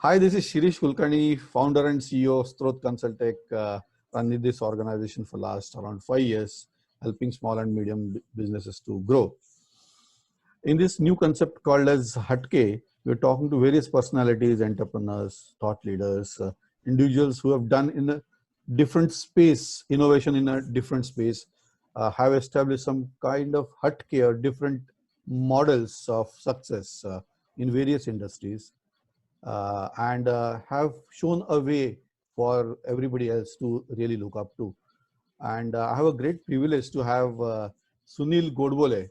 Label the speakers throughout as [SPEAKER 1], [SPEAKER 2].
[SPEAKER 1] Hi, this is Shirish Kulkarni, founder and CEO of Strot Consultech, running this organization for last around 5 years, helping small and medium businesses to grow. In this new concept called as Hatke, we're talking to various personalities, entrepreneurs, thought leaders, individuals who have done in a different space, innovation in a different space, have established some kind of Hatke or different models of success in various industries and have shown a way for everybody else to really look up to. And I have a great privilege to have Sunil Godbole,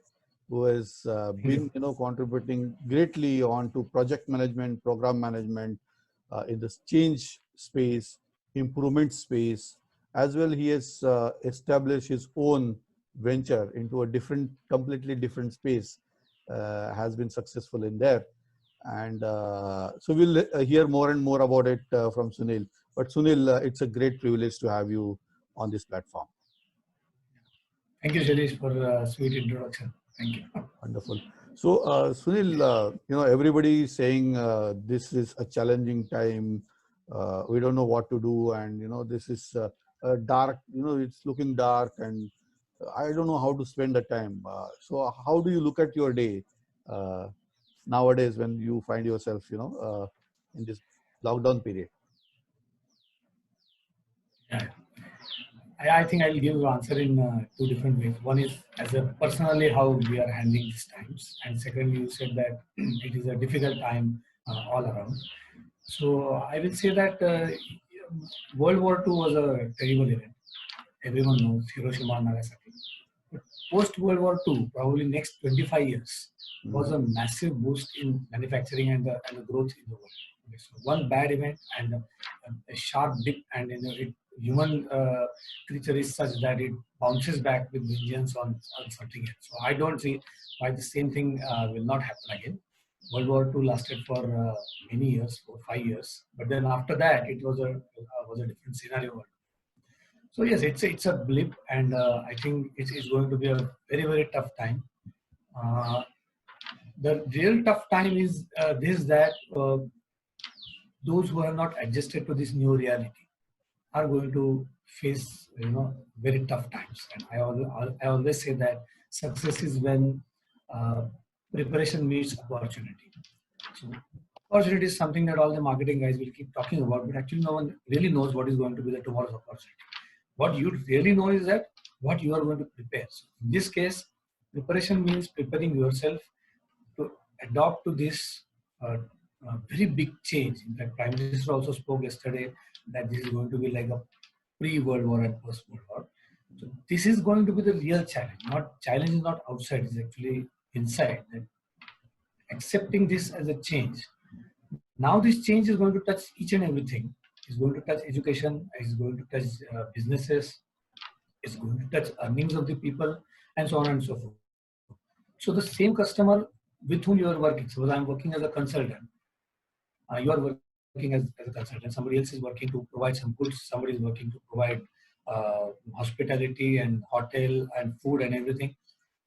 [SPEAKER 1] who has been, contributing greatly on to project management, program management in this change space, improvement space, as well. He has established his own venture into a completely different space, has been successful in there. And so we'll hear more and more about it from Sunil. But Sunil, it's a great privilege to have you on this platform.
[SPEAKER 2] Thank you, Shirish, for a sweet introduction. Thank you.
[SPEAKER 1] Wonderful. So Sunil, everybody is saying this is a challenging time. We don't know what to do, and this is dark. It's looking dark, and I don't know how to spend the time. So how do you look at your day nowadays when you find yourself, in this lockdown period?
[SPEAKER 2] Yeah. I think I'll give answer in two different ways. One is as a personally how we are handling these times, and secondly, you said that it is a difficult time all around. So I will say that World War II was a terrible event. Everyone knows Hiroshima and Nagasaki. But post World War II, probably next 25 years, was a massive boost in manufacturing and the growth in the world. Okay, so one bad event and a sharp dip, and human creature is such that it bounces back with vengeance on something else. So I don't see why the same thing will not happen again. World War II lasted for many years, for 5 years, but then after that it was a different scenario. So yes, it's a blip, and I think it's going to be a very, very tough time. The real tough time is that those who have not adjusted to this new reality are going to face very tough times. And I always say that success is when preparation meets opportunity. So opportunity is something that all the marketing guys will keep talking about, but actually no one really knows what is going to be the tomorrow's opportunity. What you really know is that what you are going to prepare. So in this case, preparation means preparing yourself to adopt to this very big change. In fact, Prime Minister also spoke yesterday that this is going to be like a pre-World War and post-World War. So this is going to be the real challenge. Challenge is not outside; it's actually inside. That accepting this as a change. Now this change is going to touch each and everything. It's going to touch education. It's going to touch businesses. It's going to touch earnings of the people, and so on and so forth. So the same customer with whom you are working. Suppose I'm working as a consultant. You are working as a consultant. Somebody else is working to provide some goods. Somebody is working to provide hospitality and hotel and food and everything.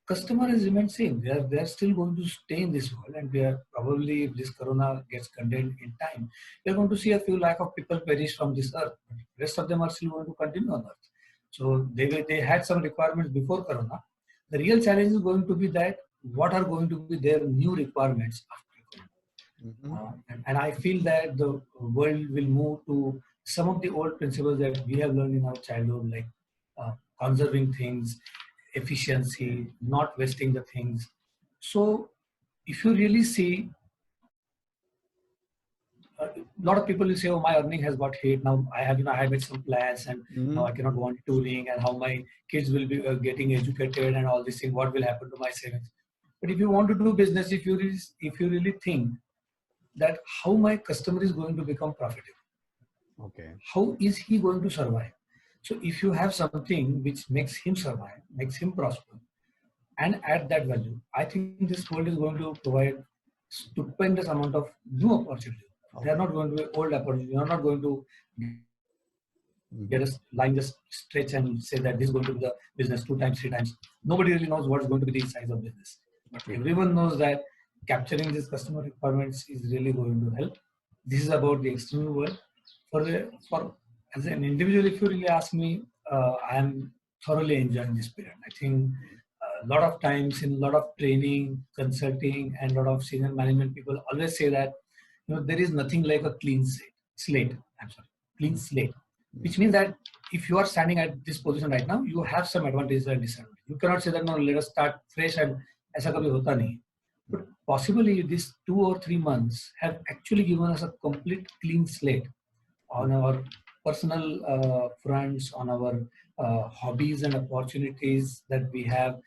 [SPEAKER 2] Customer is remained same. They are still going to stay in this world, and we are probably, if this corona gets contained in time, we are going to see a few lakh of people perish from this earth. Rest of them are still going to continue on earth. So they had some requirements before corona. The real challenge is going to be that what are going to be their new requirements after corona. And I feel that the world will move to some of the old principles that we have learned in our childhood, like conserving things, efficiency, not wasting the things. So if you really see, a lot of people will say, oh, my earning has got hit. Now I have made some plans, and now I cannot go on touring, and how my kids will be getting educated and all these things. What will happen to my savings? But if you want to do business, if you really think that how my customer is going to become profitable,
[SPEAKER 1] okay,
[SPEAKER 2] how is he going to survive? So if you have something which makes him survive, makes him prosper, and add that value, I think this world is going to provide stupendous amount of new opportunities. They are not going to be old opportunities. You are not going to get a line just stretch and say that this is going to be the business 2 times, 3 times. Nobody really knows what is going to be the size of business. But everyone knows that capturing these customer requirements is really going to help. this is about the external world. For as an individual, if you really ask me, I am thoroughly enjoying this period. I think a lot of times in a lot of training, consulting, and a lot of senior management people always say that there is nothing like a clean slate. I'm sorry, clean slate, which means that if you are standing at this position right now, you have some advantages and disadvantages. You cannot say that no, let us start fresh and ऐसा कभी होता नहीं. But possibly these 2 or 3 months have actually given us a complete clean slate on our personal fronts, on our hobbies and opportunities that we have.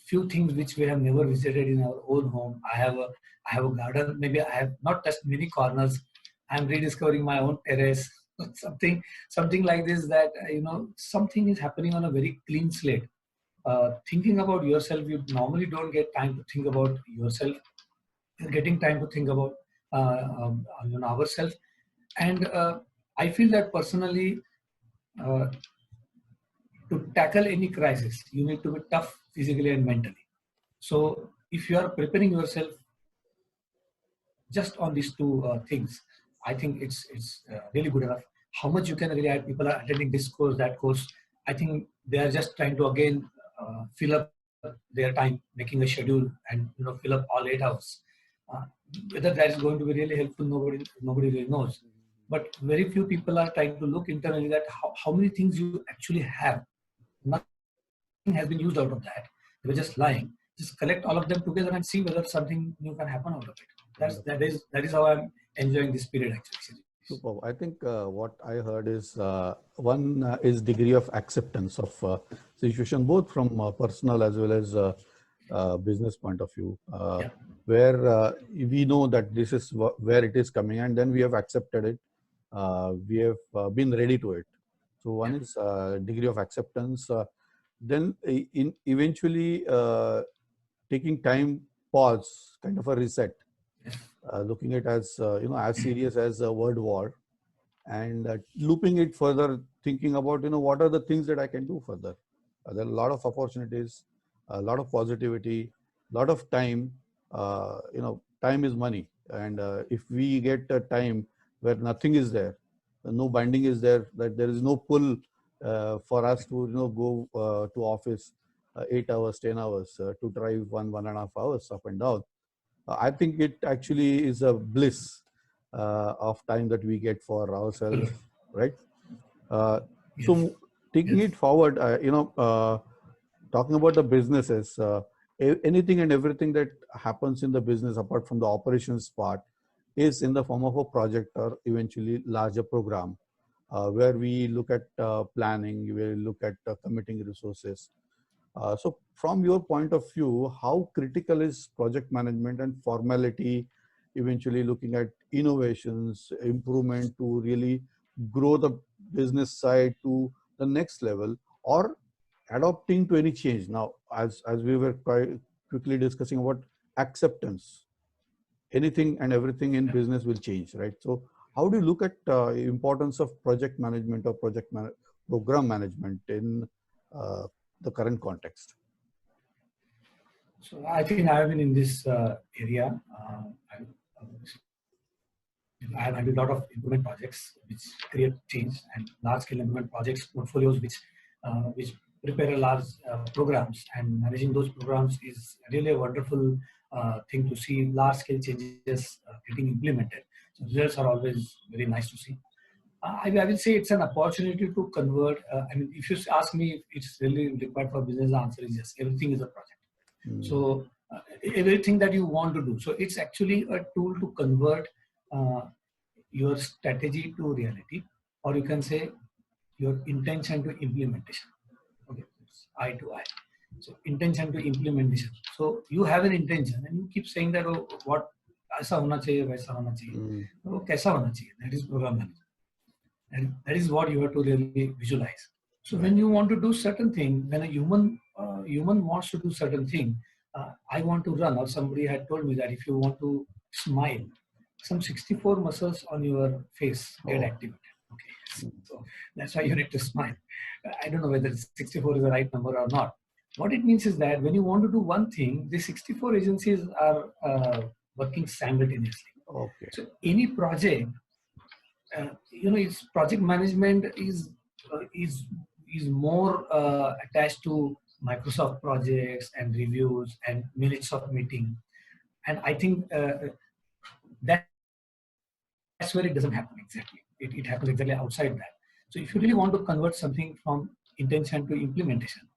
[SPEAKER 2] Few things which we have never visited in our own home. I have a garden. Maybe I have not touched many corners. I am rediscovering my own terrace. Something like this. That something is happening on a very clean slate. Thinking about yourself, you normally don't get time to think about yourself. You're getting time to think about ourselves, and I feel that personally, to tackle any crisis, you need to be tough physically and mentally. So if you are preparing yourself just on these two things, I think it's really good enough. How much you can really add, people are attending this course, that course. I think they are just trying to again fill up their time, making a schedule, and fill up all 8 hours. Whether that is going to be really helpful, nobody really knows. But very few people are trying to look internally that how many things you actually have. Nothing has been used out of that. They were just lying. Just collect all of them together and see whether something new can happen out of it. That is how I'm enjoying this period actually.
[SPEAKER 1] Super. I think what I heard is one is degree of acceptance of situation, both from personal as well as business point of view, where we know that this is where it is coming, and then we have accepted it. We have been ready to it. So one is degree of acceptance. Then eventually taking time, pause, kind of a reset. Looking at as as serious as a world war, and looping it further, thinking about what are the things that I can do further. There are a lot of opportunities, a lot of positivity, a lot of time. Time is money, and if we get a time where nothing is there, no binding is there, that there is no pull for us to go to office 8 hours, 10 hours to drive 1.5 hours up and down. I think it actually is a bliss of time that we get for ourselves, right? So taking it forward, talking about the businesses, anything and everything that happens in the business apart from the operations part is in the form of a project or eventually larger program, where we look at planning, we look at committing resources. So from your point of view, how critical is project management and formality, eventually looking at innovations, improvement to really grow the business side to the next level, or adopting to any change? Now, as we were quite quickly discussing about acceptance, anything and everything in business will change, right? So how do you look at importance of project management or program management in the current context?
[SPEAKER 2] So I think I have been in this area. I have a lot of improvement projects which create change, and large-scale improvement projects, portfolios which prepare a large programs, and managing those programs is really a wonderful thing to see large-scale changes getting implemented. So results are always very nice to see. I will say it's an opportunity to convert. I mean, if you ask me if it's really required for business, the answer is yes. Everything is a project. So everything that you want to do. So it's actually a tool to convert your strategy to reality, or you can say your intention to implementation. Okay, it's eye to eye. So intention to implementation. So you have an intention and you keep saying that, oh, what ऐसा होना चाहिए, वैसा होना चाहिए, वो कैसा होना चाहिए? That is program management. And that is what you have to really visualize. So when you want to do certain thing, when a human wants to do certain thing, I want to run, or somebody had told me that if you want to smile, some 64 muscles on your face get activated. Okay, so that's why you need to smile. I don't know whether 64 is the right number or not. What it means is that when you want to do one thing, the 64 agencies are working simultaneously.
[SPEAKER 1] Okay.
[SPEAKER 2] So any project its project management is more attached to Microsoft projects and reviews and minutes of meeting, and I think that's where it doesn't happen exactly. It happens exactly outside that. So if you really want to convert something from intention to implementation,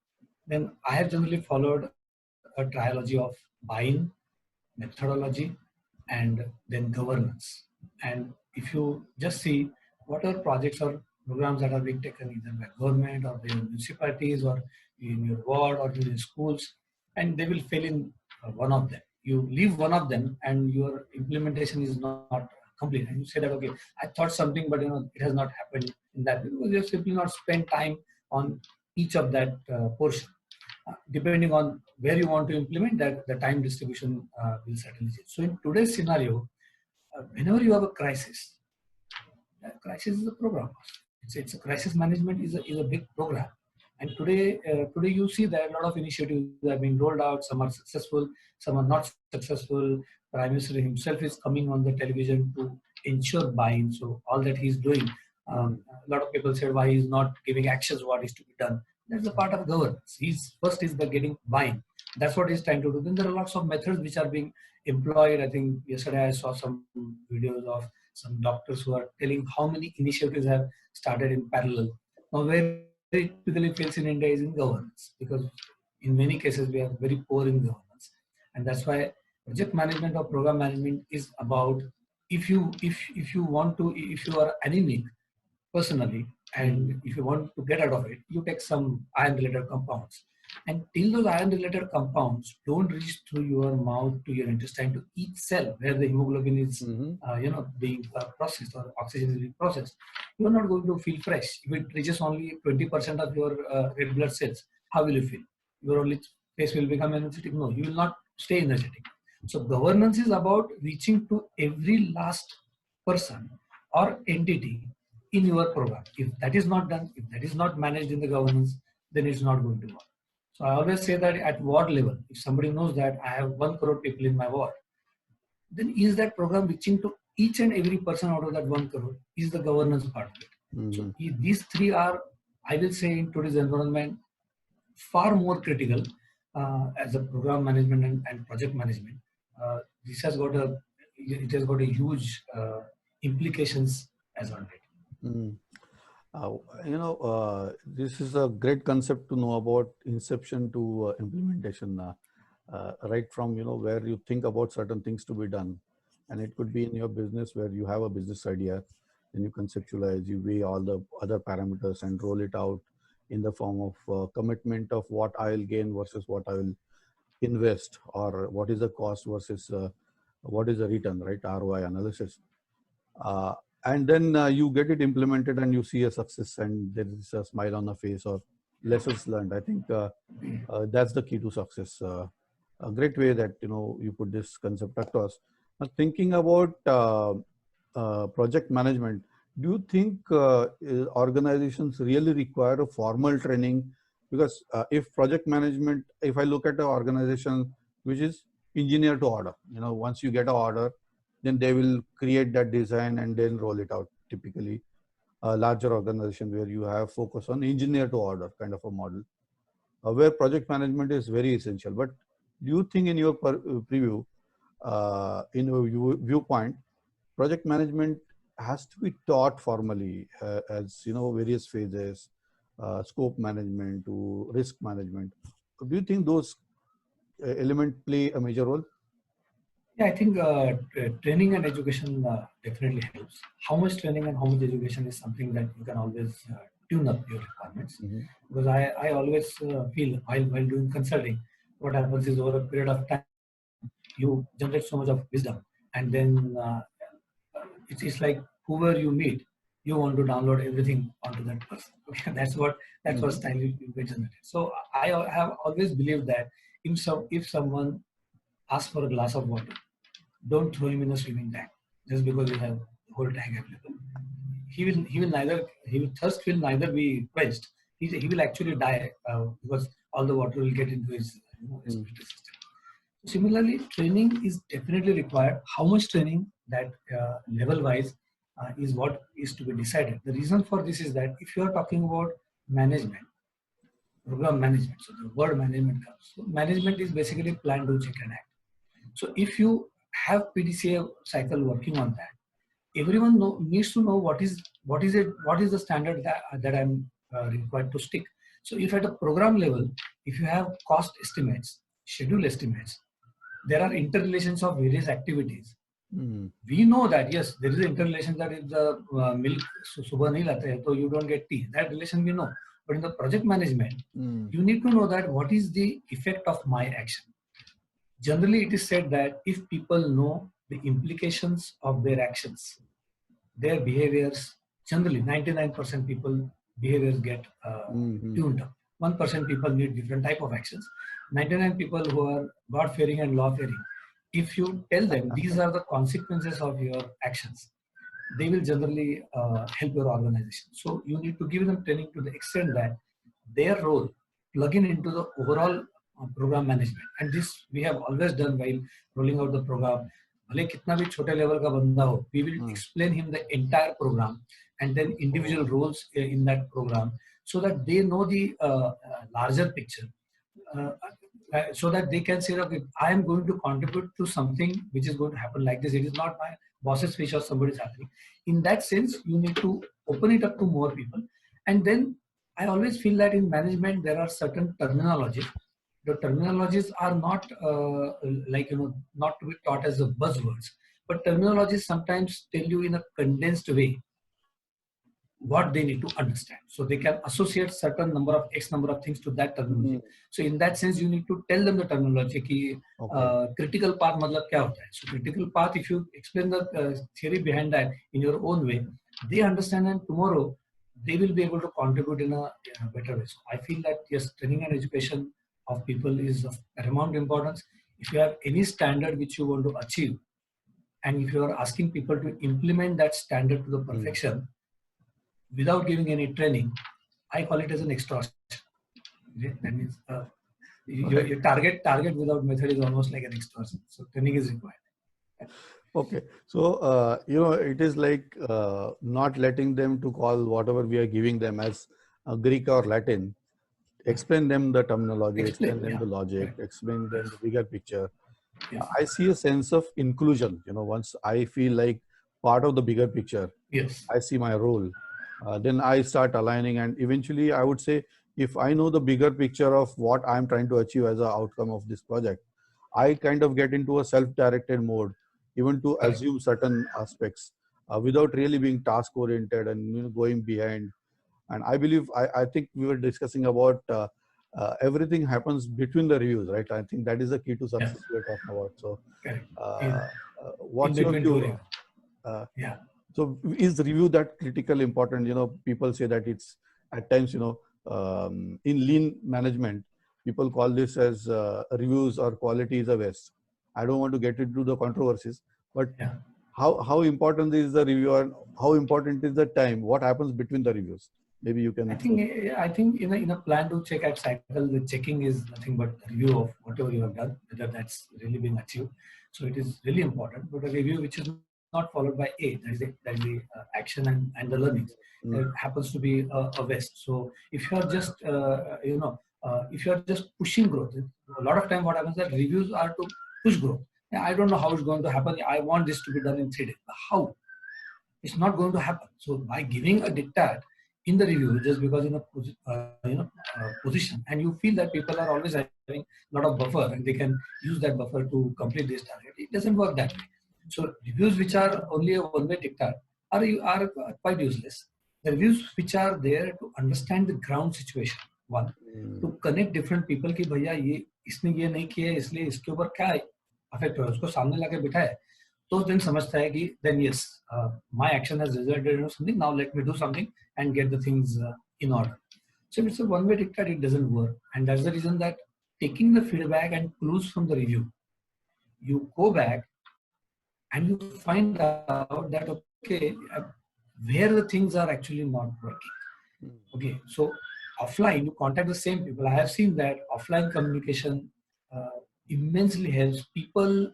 [SPEAKER 2] then I have generally followed a trilogy of buy-in, methodology, and then governance. And if you just see what are projects or programs that are being taken either by government or by municipalities or in your ward or in your schools, and they will fail in one of them. You leave one of them and your implementation is not complete. And you say that, okay, I thought something, but it has not happened in that because you have simply not spent time on each of that portion. Depending on where you want to implement that, the time distribution will certainly change. So in today's scenario, whenever you have a crisis, that crisis is a program. It's a crisis management is a big program. And today you see that a lot of initiatives are being rolled out. Some are successful, some are not successful. Prime Minister himself is coming on the television to ensure buy-in. So all that he's doing, a lot of people said why he's not giving actions what is to be done. That's a part of governance. First is the getting buy-in. That's what he's trying to do. Then there are lots of methods which are being employed. I think yesterday I saw some videos of some doctors who are telling how many initiatives have started in parallel. Now, where it typically fails in India is in governance, because in many cases we are very poor in governance, and that's why project management or program management is about if you are anemic personally, and if you want to get out of it, you take some iron related compounds. And till those iron related compounds don't reach through your mouth to your intestine to each cell where the hemoglobin is being processed or oxygen is being processed, you are not going to feel fresh. If it reaches only 20% of your red blood cells, how will you feel? Your only face will become energetic? No, you will not stay energetic. So governance is about reaching to every last person or entity in your program. If that is not done, if that is not managed in the governance, then it's not going to work. So I always say that at ward level, if somebody knows that I have 1 crore people in my ward, then is that program reaching to each and every person out of that 1 crore is the governance part of it.
[SPEAKER 1] Mm-hmm.
[SPEAKER 2] So these three are, I will say, in today's environment, far more critical as a program management and project management. This has got a huge implications as on date.
[SPEAKER 1] Mm. This is a great concept to know about inception to implementation, right from, where you think about certain things to be done. And it could be in your business where you have a business idea, then you conceptualize, you weigh all the other parameters and roll it out in the form of commitment of what I will gain versus what I will invest, or what is the cost versus what is the return, right? ROI analysis. And then you get it implemented and you see a success and there is a smile on the face or lessons learned. I think that's the key to success. A great way that, you put this concept across. Now, thinking about project management, do you think organizations really require a formal training? Because if project management, if I look at an organization which is engineer to order, once you get an order, then they will create that design and then roll it out. Typically, a larger organization where you have focus on engineer to order kind of a model, where project management is very essential. But do you think in your preview, in your viewpoint, project management has to be taught formally as, various phases, scope management to risk management? Do you think those elements play a major role?
[SPEAKER 2] Yeah, I think training and education definitely helps. How much training and how much education is something that you can always tune up your requirements. Mm-hmm. Because I always feel while doing consulting, what happens is over a period of time, you generate so much of wisdom, and then it's like whoever you meet, you want to download everything onto that person. Okay, that's what style you get generated. So I have always believed that if someone ask for a glass of water, don't throw him in a swimming tank just because you have the whole tank available. His thirst will neither be quenched. He will actually die because all the water will get into his respiratory system. Similarly, training is definitely required. How much training, that level wise, is what is to be decided. The reason for this is that if you are talking about management, program management, so the word management comes. So management is basically plan, do, check, and act. So if you have PDCA cycle working on that, everyone needs to know what is the standard that I'm required to stick. So if at a program level, if you have cost estimates, schedule estimates, there are interrelations of various activities. We know that yes, there is an interrelation that if the milk subah nahi late hai, so you don't get tea. That relation we know. But in the project management, you need to know that what is the effect of my action. Generally, it is said that if people know the implications of their actions, their behaviors, generally 99% people behaviors get tuned up. 1% people need different type of actions. 99 people who are God-fearing and law-fearing, if you tell them these are the consequences of your actions, they will generally help your organization. So you need to give them training to the extent that their role plug in into the overall program management. And this we have always done while rolling out the program. भले कितना भी छोटे level का बंदा हो, we will explain him the entire program and then individual roles in that program so that they know the larger picture. So that they can say that I am going to contribute to something which is going to happen like this. It is not my boss's wish or somebody's happening. In that sense, you need to open it up to more people. And then I always feel that in management, there are certain terminologies. The terminologies are not not to be taught as a buzzwords, but terminologies sometimes tell you in a condensed way what they need to understand. So they can associate certain number of X number of things to that terminology. So in that sense, you need to tell them the terminology ki, critical path matlab kya hota hai. So critical path, if you explain the theory behind that in your own way, they understand, and tomorrow they will be able to contribute in a better way. So I feel that yes, training and education of people is of paramount importance. If you have any standard which you want to achieve, and if you are asking people to implement that standard to the perfection, without giving any training, I call it as an extortion. That means your target without method is almost like an extortion. So training is required.
[SPEAKER 1] Okay, so it is like not letting them to call whatever we are giving them as Greek or Latin. Explain them the terminology, explain them the logic, explain them the bigger picture. Yes. I see a sense of inclusion. Once I feel like part of the bigger picture,
[SPEAKER 2] yes,
[SPEAKER 1] I see my role. Then I start aligning, and eventually I would say, if I know the bigger picture of what I'm trying to achieve as an outcome of this project, I kind of get into a self-directed mode, even to assume certain aspects without really being task-oriented and going behind. And I believe, I think we were discussing about everything happens between the reviews, right? I think that is the key to success we're talking about. So, what's your view? So is review that critical important? People say that it's at times, in lean management, people call this as reviews or quality is a waste. I don't want to get into the controversies, but how important is the review and how important is the time? What happens between the reviews? Maybe you can.
[SPEAKER 2] I think in a plan to check at cycle, the checking is nothing but review of whatever you have done, whether that's really been achieved. So it is really important. But a review which is not followed by that is the action and the learnings. It happens to be a waste. So if you are just if you are just pushing growth, a lot of time what happens is that reviews are to push growth. I don't know how it's going to happen. I want this to be done in 3 days. How? It's not going to happen. So by giving a diktat in the review, just because in a position, and you feel that people are always having a lot of buffer and they can use that buffer to complete this target, it doesn't work that way. So reviews which are only a one-way diktat are quite useless. The reviews which are there to understand the ground situation, one, to connect different people कि भैया ये इसने ये नहीं किया इसलिए इसके ऊपर क्या अफेक्ट हो उसको सामने लाके बिठाए तो then समझता है कि then yes, my action has resulted in something. Now let me do something and get the things in order. So if it's a one-way diktat, it doesn't work, and that's the reason that taking the feedback and clues from the review, you go back and you find out that okay, where the things are actually not working. Okay, so offline you contact the same people. I have seen that offline communication immensely helps people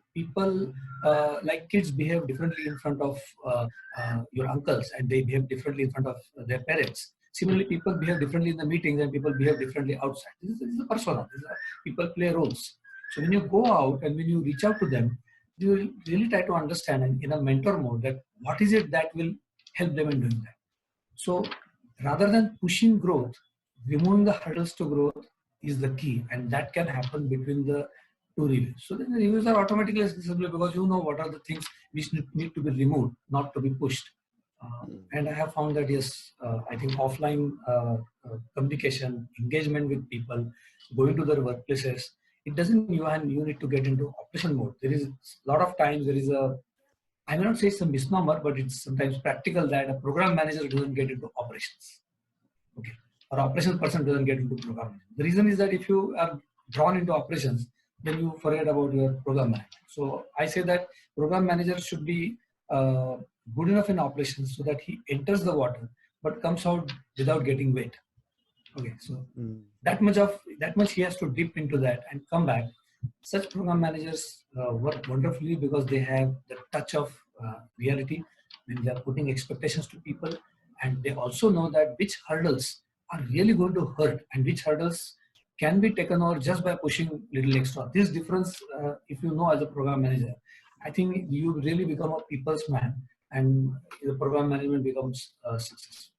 [SPEAKER 2] like kids behave differently in front of your uncles, and they behave differently in front of their parents. Similarly, people behave differently in the meetings, and people behave differently outside. This is a persona. People play roles. So when you go out and when you reach out to them, you will really try to understand, and in a mentor mode, that what is it that will help them in doing that. So rather than pushing growth, removing the hurdles to growth is the key, and that can happen between the two reviews. So then the reviews are automatically accessible because you know what are the things which need to be removed, not to be pushed. And I have found that yes, I think offline communication, engagement with people, going to their workplaces, it doesn't you need to get into operation mode. There is a lot of times there is a, I may not say it's a misnomer, but it's sometimes practical that a program manager doesn't get into operations. Okay. Or operations person doesn't get into program management. The reason is that if you are drawn into operations, then you forget about your program management. So I say that program manager should be good enough in operations so that he enters the water but comes out without getting wet. Okay, so that much he has to dip into that and come back. Such program managers work wonderfully because they have the touch of reality when they are putting expectations to people, and they also know that which hurdles are really going to hurt and which hurdles can be taken over just by pushing little extra. This difference, if you know as a program manager, I think you really become a people's man, and the program management becomes successful.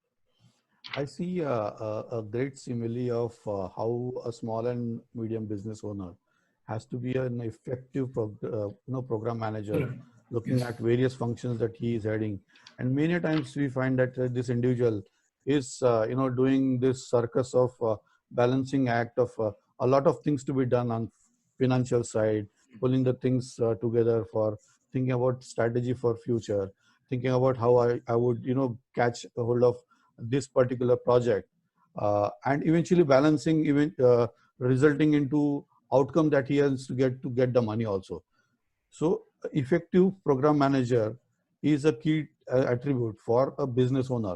[SPEAKER 1] I see a great simile of how a small and medium business owner has to be an effective program manager,
[SPEAKER 2] Correct.
[SPEAKER 1] looking
[SPEAKER 2] Yes.
[SPEAKER 1] at various functions that he is heading. And many times we find that this individual is doing this circus of balancing act of a lot of things to be done on financial side, pulling the things together for thinking about strategy for future, thinking about how I would catch a hold of this particular project, and eventually balancing even resulting into outcome that he has to get the money also. So effective program manager is a key attribute for a business owner.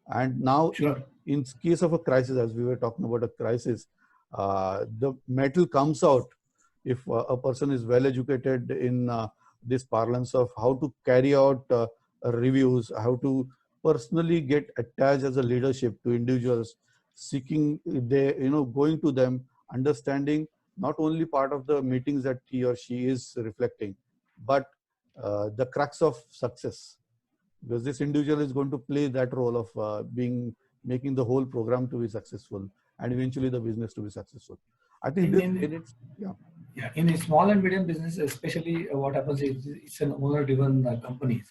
[SPEAKER 1] And now
[SPEAKER 2] Sure.
[SPEAKER 1] in case of a crisis, as we were talking about a crisis, the metal comes out if a person is well educated in this parlance of how to carry out reviews, how to personally get attached as a leadership to individuals, seeking they going to them, understanding not only part of the meetings that he or she is reflecting, but the crux of success, because this individual is going to play that role of making the whole program to be successful and eventually the business to be successful. I think
[SPEAKER 2] In,
[SPEAKER 1] this
[SPEAKER 2] in
[SPEAKER 1] in its
[SPEAKER 2] Yeah, in a small and medium business, especially what happens is it's an owner-driven companies,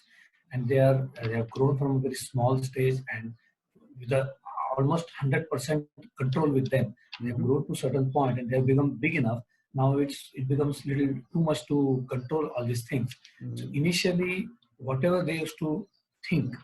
[SPEAKER 2] and they have grown from a very small stage, and with a almost 100% control with them, they have grown to a certain point, and they have become big enough. Now it becomes little too much to control all these things. So initially, whatever they used to think,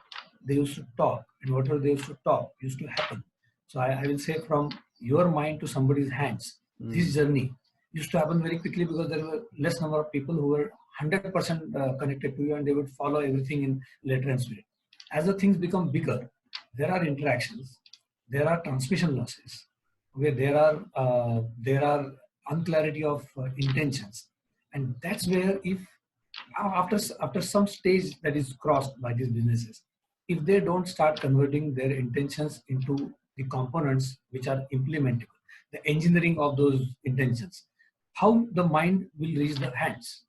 [SPEAKER 2] they used to talk, and whatever they used to talk used to happen. So I will say from your mind to somebody's hands, this journey used to happen very quickly because there were less number of people who were 100% connected to you, and they would follow everything in letter and spirit. As the things become bigger, there are interactions, there are transmission losses, where there are unclarity of intentions, and that's where if after some stage that is crossed by these businesses, if they don't start converting their intentions into the components which are implementable, the engineering of those intentions, how the mind will reach the hands?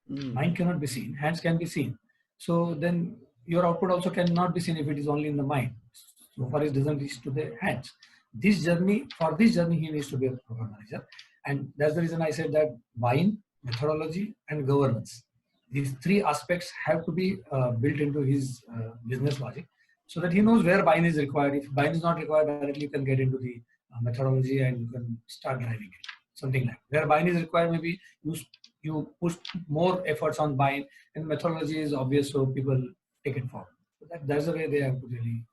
[SPEAKER 2] Mind cannot be seen, hands can be seen. So then your output also cannot be seen if it is only in the mind. So far it doesn't reach to the hands. For this journey, he needs to be a program manager. And that's the reason I said that buying, methodology, and governance. These three aspects have to be built into his business logic so that he knows where buying is required. If buying is not required directly, you can get into the methodology and you can start driving it. Something like where buying is required, maybe you push more efforts on buying, and methodology is obvious, so people take it forward. So that's the way they have to really.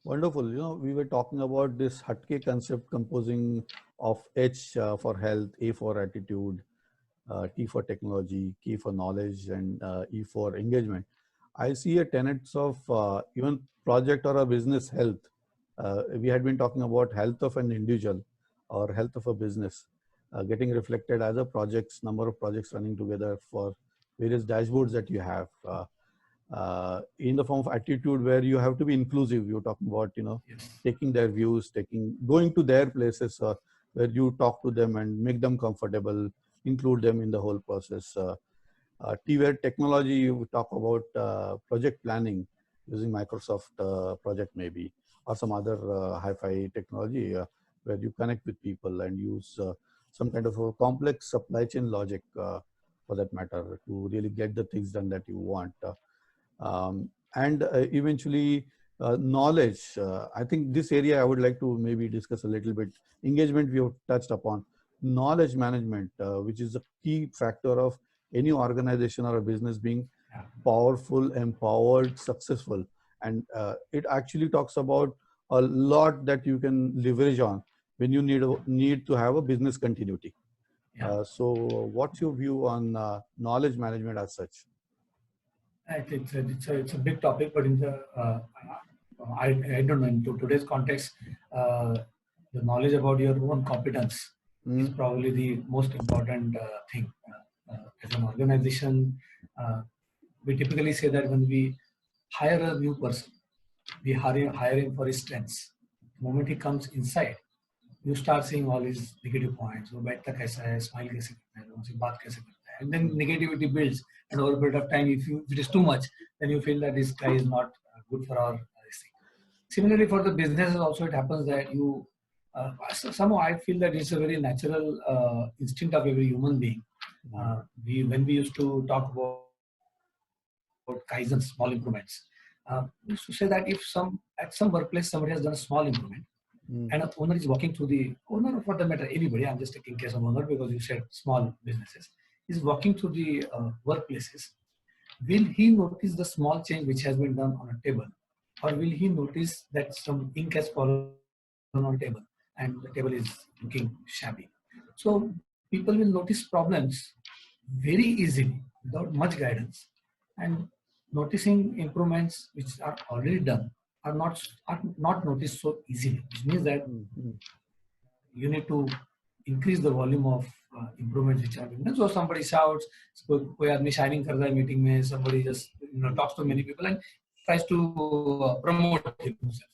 [SPEAKER 1] wonderful. We were talking about this Hatke concept composing of H for health, A for attitude, T for technology, K for knowledge, and E for engagement. I see a tenets of even project or a business health. We had been talking about health of an individual or health of a business. getting reflected as a projects, number of projects running together for various dashboards that you have. In the form of attitude where you have to be inclusive. You're talking about,
[SPEAKER 2] Yes.
[SPEAKER 1] taking their views, going to their places where you talk to them and make them comfortable, include them in the whole process. T-ware technology, you talk about project planning using Microsoft project maybe, or some other hi-fi technology where you connect with people and use some kind of a complex supply chain logic for that matter to really get the things done that you want. And eventually knowledge. I think this area I would like to maybe discuss a little bit. Engagement we have touched upon. Knowledge management, which is a key factor of any organization or a business being powerful, empowered, successful. And it actually talks about a lot that you can leverage on when you need to have a business continuity. So what's your view on knowledge management as such?
[SPEAKER 2] It's a big topic, but in the I don't know, in today's context, the knowledge about your own competence is probably the most important thing. As an organization, we typically say that when we hire a new person, we hire him for his strengths. The moment he comes inside, you start seeing all his negative points. वो बैठता कैसा है, smile कैसे करता है, उनसे बात कैसे करता है, and then negativity builds. And over a period of time, if it is too much, then you feel that this guy is not good for our this thing. Similarly, for the businesses also, it happens that you somehow I feel that it's a very natural instinct of every human being. When we used to talk about Kaizen, small improvements, we used to say that if at some workplace somebody has done a small improvement, and an owner is walking through the owner, for the matter, anybody, I'm just taking case of owner because you said small businesses, is walking through the workplaces. Will he notice the small change which has been done on a table, or will he notice that some ink has fallen on a table and the table is looking shabby? So people will notice problems very easily without much guidance, and noticing improvements which are already done are not noticed so easily, which means that you need to increase the volume of improvements which are being done. So somebody shouts, कोई आदमी shining कर रहा है meeting में, somebody just talks to many people and tries to promote himself.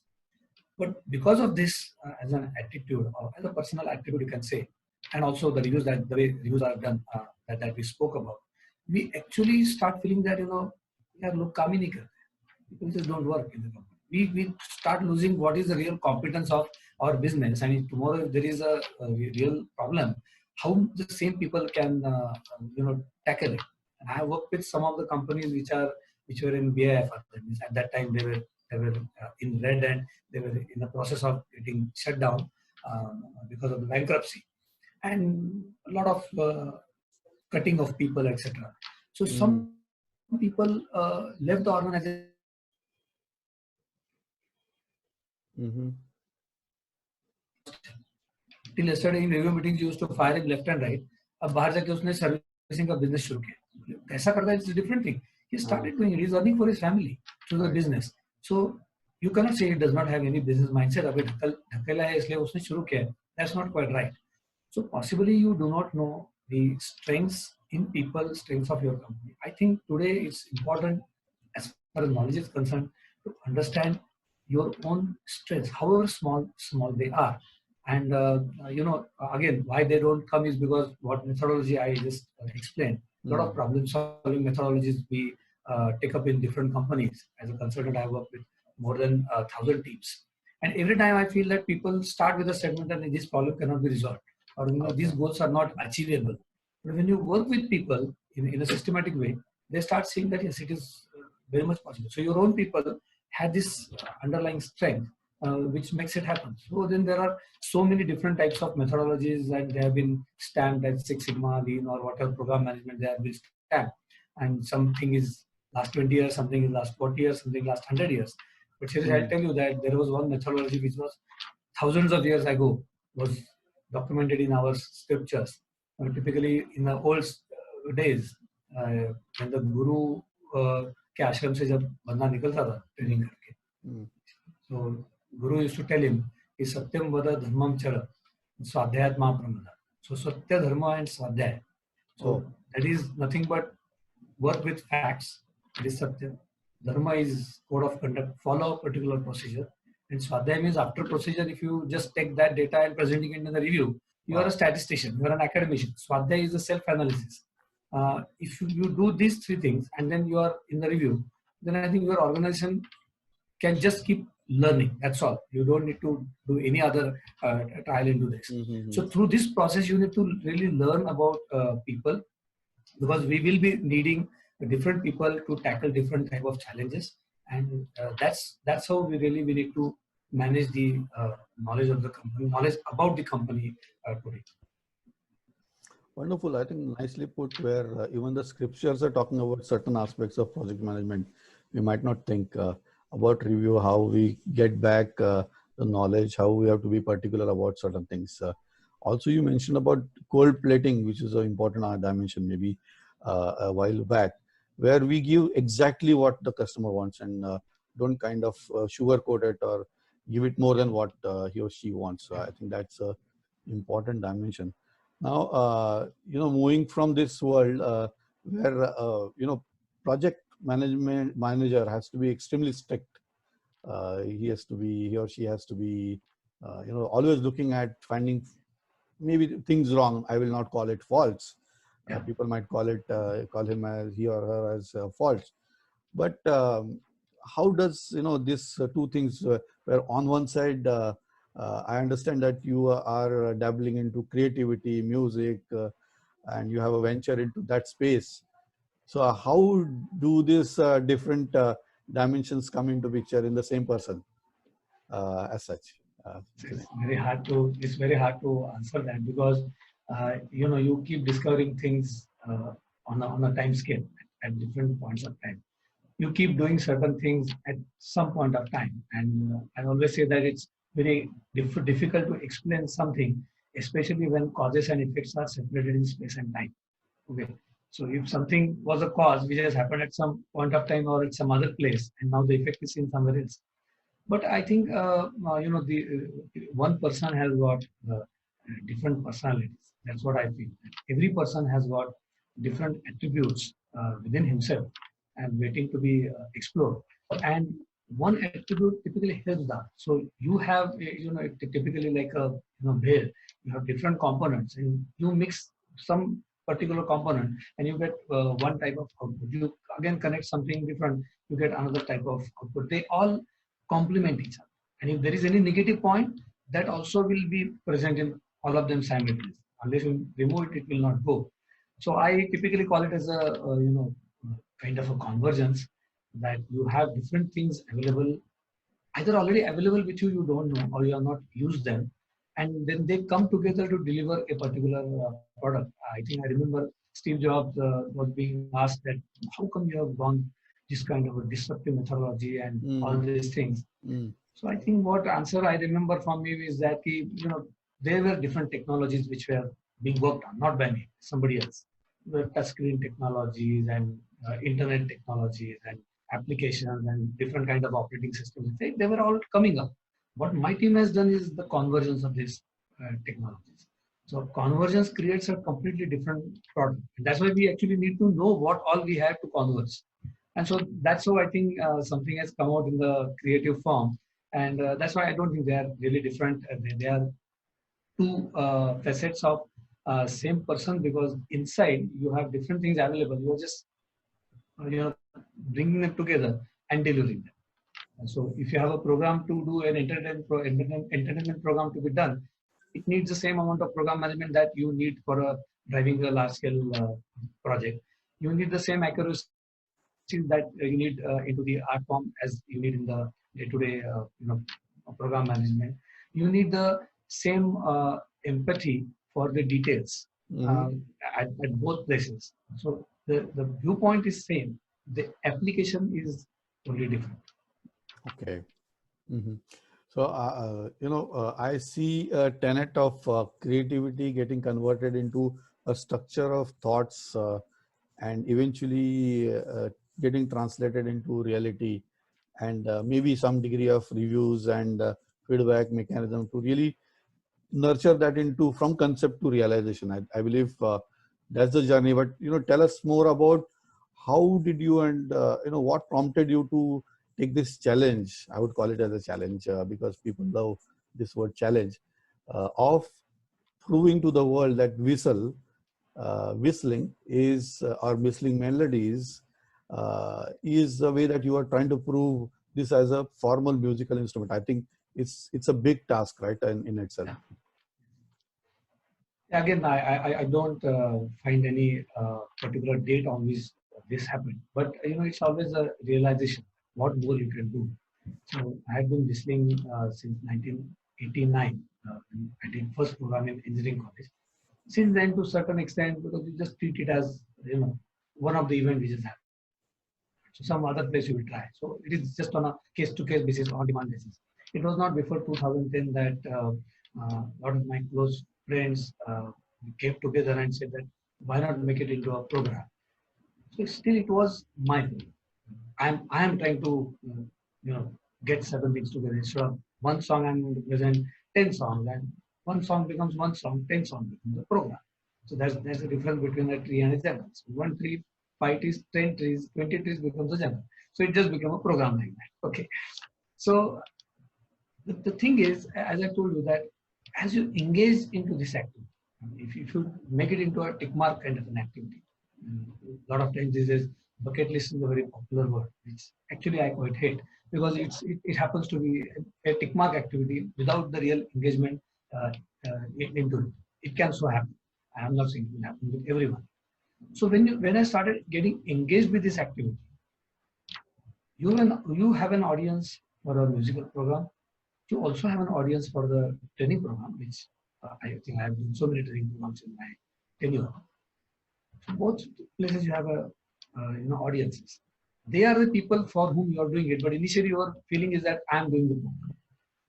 [SPEAKER 2] But because of this, as an attitude or as a personal attitude, you can say, and also the way reviews are done that we spoke about, we actually start feeling that यार लोग काम ही नहीं करते, people just don't work in the company. We start losing what is the real competence of our business, and if tomorrow if there is a real problem, how the same people can tackle it. And I worked with some of the companies which were in BIF at that time. They were in red and they were in the process of getting shut down because of the bankruptcy and a lot of cutting of people, etc. So some people left the organization. Till yesterday in review meetings you used to fire him left and right. अब बाहर जाके उसने servicing का business शुरू किया. कैसा करता है, it's a different thing. He started doing it. He's earning for his family through the business. So you cannot say he does not have any business mindset. अभी ढकेला है इसलिए उसने शुरू किया. That's not quite right. So possibly you do not know the strengths in people, strengths of your company. I think today it's important, as far as knowledge is concerned, to understand your own strengths, however small they are. And again, why they don't come is because what methodology I just explained. A lot of problem-solving methodologies we take up in different companies. As a consultant, I work with more than 1,000 teams, and every time I feel that people start with a statement that this problem cannot be resolved, or these goals are not achievable. But when you work with people in a systematic way, they start seeing that yes, it is very much possible. So your own people have this underlying strength, which makes it happen. So then there are so many different types of methodologies, and they have been stamped as Six Sigma, Lean, or whatever program management they have been stamped. And something is last 20 years, something is last 40 years, something last 100 years. But seriously, I'll tell you that there was one methodology which was thousands of years ago, was documented in our scriptures. Typically in the old days, when the guru के आश्रम से जब बंदा निकलता था training करके, so Guru used to tell him कि सत्यम वद धर्मम चर स्वाध्यात्मा प्रमद. So Satya, Dharma and Swadhyaya. So that is nothing but work with facts. That is Satya. Dharma is code of conduct, follow a particular procedure. And Swadhyaya means after procedure, if you just take that data and presenting it in the review, you are a statistician, you are an academician. Swadhyaya is a self-analysis. If you do these three things and then you are in the review, then I think your organization can just keep learning. That's all. You don't need to do any other trial and do this. So through this process, you need to really learn about people, because we will be needing different people to tackle different type of challenges, and that's how we need to manage the knowledge of the company, knowledge about the company today.
[SPEAKER 1] Wonderful. I think nicely put, where even the scriptures are talking about certain aspects of project management. We might not think about review, how we get back the knowledge, how we have to be particular about certain things. Also, you mentioned about cold plating, which is an important dimension, maybe a while back, where we give exactly what the customer wants and don't kind of sugarcoat it or give it more than what he or she wants. So I think that's a important dimension. Now, moving from this world where, project management manager has to be extremely strict. He or she has to be, always looking at finding maybe things wrong. I will not call it faults. People might call him as he or her as faults. But how does, this two things, where on one side, I understand that you are dabbling into creativity, music, and you have a venture into that space. So how do these different dimensions come into picture in the same person as such?
[SPEAKER 2] It's very hard to answer that, because you keep discovering things on a time scale at different points of time. You keep doing certain things at some point of time, and I always say that it's very difficult to explain something, especially when causes and effects are separated in space and time. Okay, so if something was a cause which has happened at some point of time or at some other place, and now the effect is in somewhere else. But I think the one person has got different personalities. That's what I feel. Every person has got different attributes within himself and waiting to be explored. And one attribute typically helps that. So you have typically like a bear. You have different components, and you mix some particular component, and you get one type of output. You again connect something different, you get another type of output. They all complement each other. And if there is any negative point, that also will be present in all of them simultaneously. Unless you remove it, it will not go. So I typically call it as a kind of a convergence, that you have different things available, either already available with you, you don't know, or you have not used them, and then they come together to deliver a particular product. I think I remember Steve Jobs was being asked that how come you have gone this kind of a disruptive methodology and all these things. So I think what answer I remember from me is that there were different technologies which were being worked on, not by me, somebody else. The touchscreen technologies and internet technologies and applications and different kind of operating systems. They were all coming up. What my team has done is the convergence of these technologies. So convergence creates a completely different product. And that's why we actually need to know what all we have to converge. And so that's how I think something has come out in the creative form. And that's why I don't think they are really different. They are two facets of same person, because inside you have different things available. You're just bringing them together and delivering them. And so if you have a program to do an entertainment program to be done, it needs the same amount of program management that you need for driving a large scale project. You need the same accuracy that you need into the art form as you need in the day-to-day program management. You need the same empathy for the details at both places. So the viewpoint is same. The application is totally different.
[SPEAKER 1] Okay. So, I see a tenet of creativity getting converted into a structure of thoughts and eventually getting translated into reality, and maybe some degree of reviews and feedback mechanism to really nurture that into from concept to realization. I believe that's the journey. But tell us more about how did you and what prompted you to take this challenge. I would call it as a challenge because people love this word challenge of proving to the world that whistling is or whistling melodies is the way that you are trying to prove this as a formal musical instrument. I think it's a big task, right, in itself.
[SPEAKER 2] Again, I don't find any particular date on which this happened, but it's always a realization what more you can do. So I have been whistling since 1989. I did first program in engineering college. Since then, to a certain extent, because you just treat it as one of the events which has happened. So some other place you will try. So it is just on a case-to-case basis, on-demand basis. It was not before 2010 that a lot of my close friends came together and said that why not make it into a program. So still it was my thing. I am trying to get certain things together. Instead of one song, I'm going to present 10 songs, and one song becomes one song, 10 songs becomes a program. So there's a difference between a tree and a jungle. So 1 tree, 5 trees, 10 trees, 20 trees becomes a jungle. So it just becomes a program like that. Okay. So the thing is, as I told you, that as you engage into this activity, if you make it into a tick mark kind of an activity, a lot of times this is bucket list is a very popular word, which actually I quite hate because it happens to be a tick mark activity without the real engagement into it. It can so happen. I am not saying it will happen with everyone. So when I started getting engaged with this activity, you have an audience for a musical program. You also have an audience for the training program, which I think I have done so many training programs in my tenure. So both places you have a audiences. They are the people for whom you are doing it, but initially your feeling is that I am doing the program.